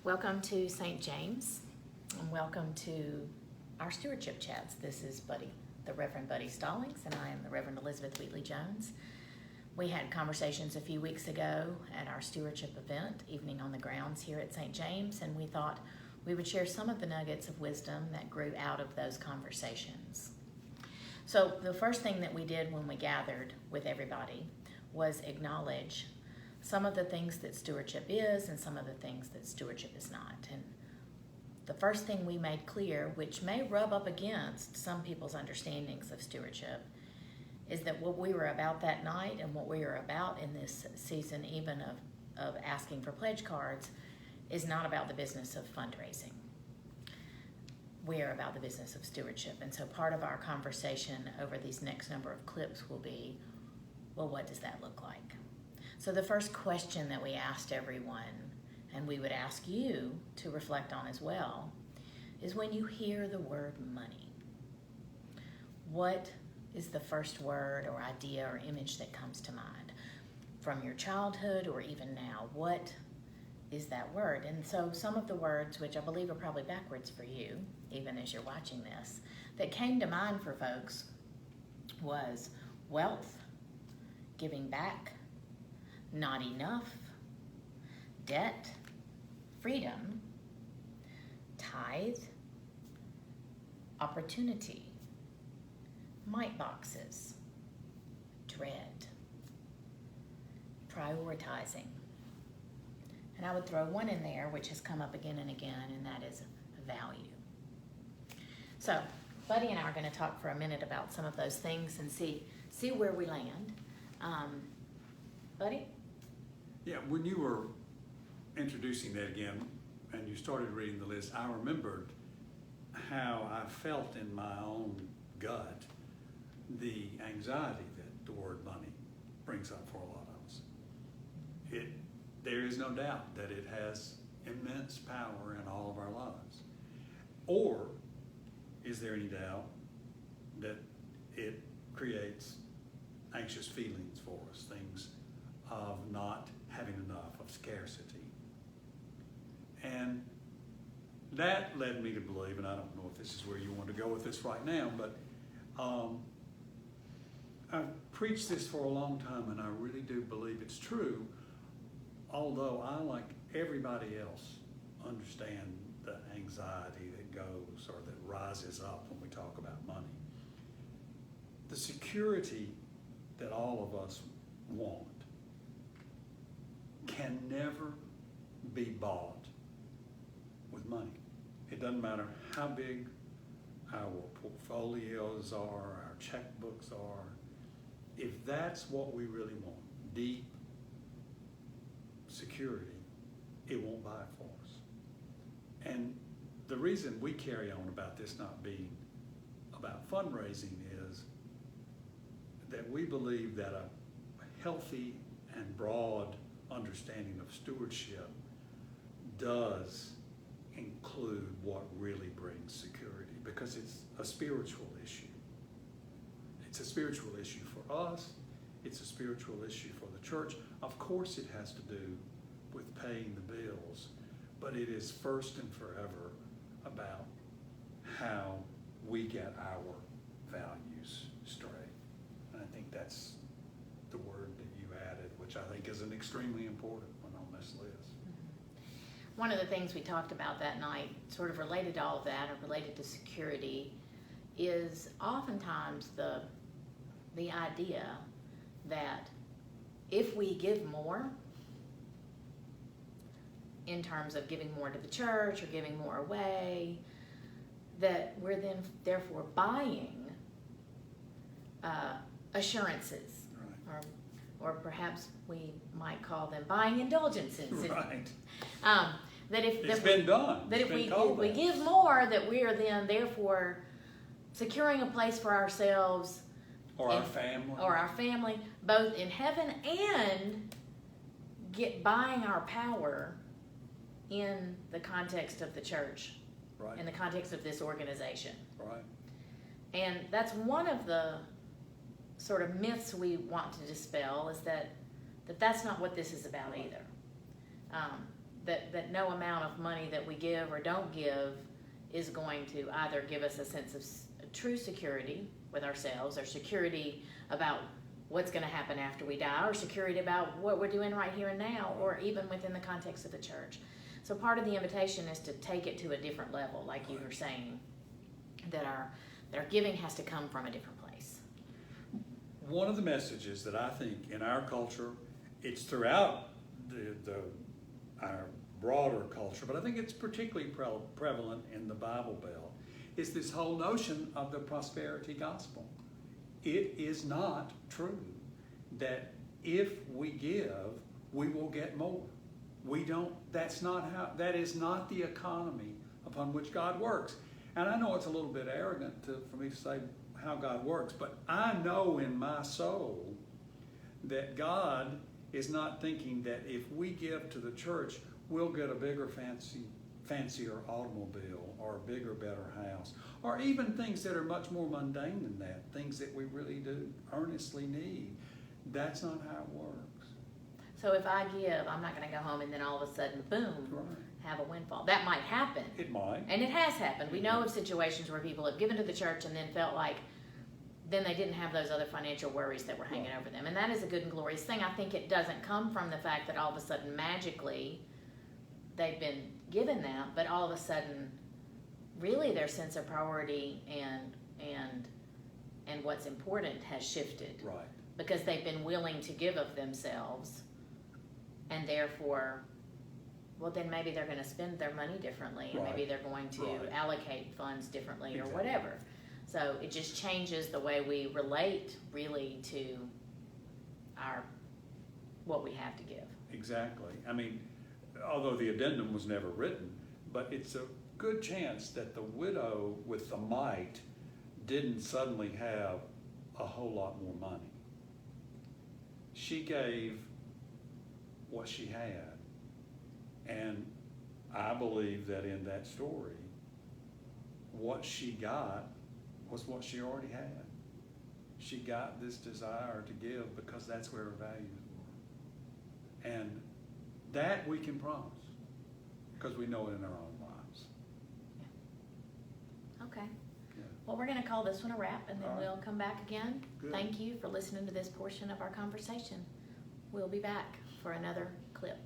Welcome to St. James, and welcome to our Stewardship Chats. This is the Reverend Buddy Stallings, and I am the Reverend Elizabeth Wheatley Jones. We had conversations a few weeks ago at our Stewardship event, Evening on the Grounds here at St. James, and we thought we would share some of the nuggets of wisdom that grew out of those conversations. So the first thing that we did when we gathered with everybody was acknowledge some of the things that stewardship is and some of the things that stewardship is not. And the first thing we made clear, which may rub up against some people's understandings of stewardship, is that what we were about that night and what we are about in this season, even of asking for pledge cards, is not about the business of fundraising. We are about the business of stewardship. And so part of our conversation over these next number of clips will be, well, what does that look like? So the first question that we asked everyone, and we would ask you to reflect on as well, is when you hear the word money, what is the first word or idea or image that comes to mind? From your childhood or even now, what is that word? And so some of the words, which I believe are probably backwards for you, even as you're watching this, that came to mind for folks was wealth, giving back, not enough, debt, freedom, tithe, opportunity, mite boxes, dread, prioritizing. And I would throw one in there, which has come up again and again, and that is value. So Buddy and I are going to talk for a minute about some of those things and see where we land. Buddy? Yeah, when you were introducing that again and you started reading the list, I remembered how I felt in my own gut the anxiety that the word money brings up for a lot of us. There is no doubt that it has immense power in all of our lives. Or is there any doubt that it creates anxious feelings for us, things of not having enough, of scarcity? And that led me to believe, and I don't know if this is where you want to go with this right now, but I've preached this for a long time, and I really do believe it's true, although I, like everybody else, understand the anxiety that goes or that rises up when we talk about money. The security that all of us want can never be bought with money. It doesn't matter how big our portfolios are, our checkbooks are. If that's what we really want, deep security, it won't buy it for us. And the reason we carry on about this not being about fundraising is that we believe that a healthy and broad understanding of stewardship does include what really brings security, because it's a spiritual issue. It's a spiritual issue for us. It's a spiritual issue for the church. Of course it has to do with paying the bills, but it is first and forever about how we get our values straight. And I think that's the word that you added, which I think is an extremely important one on this list. One of the things we talked about that night, sort of related to all of that, or related to security, is oftentimes the idea that if we give more, in terms of giving more to the church or giving more away, that we're then therefore buying assurances, right. or perhaps we might call them buying indulgences. Right. That if it's been done. That it's if we give more, that we are then therefore securing a place for ourselves or our family, both in heaven and buying our power in the context of the church, right. in the context of this organization. Right. And that's one of the sort of myths we want to dispel, is that that's not what this is about either. that no amount of money that we give or don't give is going to either give us a sense of true security with ourselves, or security about what's going to happen after we die, or security about what we're doing right here and now, or even within the context of the church. So part of the invitation is to take it to a different level, like you were saying, that our giving has to come from a different place. One of the messages that I think in our culture, it's throughout our broader culture, but I think it's particularly prevalent in the Bible Belt, is this whole notion of the prosperity gospel. It is not true that if we give, we will get more. We don't, that is not the economy upon which God works. And I know it's a little bit arrogant for me to say how God works, but I know in my soul that God is not thinking that if we give to the church, we'll get a bigger, fancier automobile, or a bigger, better house, or even things that are much more mundane than that, things that we really do earnestly need. That's not how it works. So if I give, I'm not going to go home and then all of a sudden, boom, Right. have a windfall. That might happen. It might. And it has happened. We know of situations where people have given to the church and then felt like then they didn't have those other financial worries that were hanging over them. And that is a good and glorious thing. I think it doesn't come from the fact that all of a sudden magically they've been given that, but all of a sudden really their sense of priority and what's important has shifted. Right. Because they've been willing to give of themselves, and therefore, well, then maybe they're going to spend their money differently, and Right. maybe they're going to Right. allocate funds differently, or Exactly. whatever. So it just changes the way we relate really to what we have to give. Exactly. I mean, although the addendum was never written, but it's a good chance that the widow with the mite didn't suddenly have a whole lot more money. She gave what she had. And I believe that in that story, what she got was what she already had. She got this desire to give because that's where her values were. And that we can promise because we know it in our own lives. Okay. Yeah. Well, we're going to call this one a wrap, and then All right. we'll come back again. Good. Thank you for listening to this portion of our conversation. We'll be back for another clip.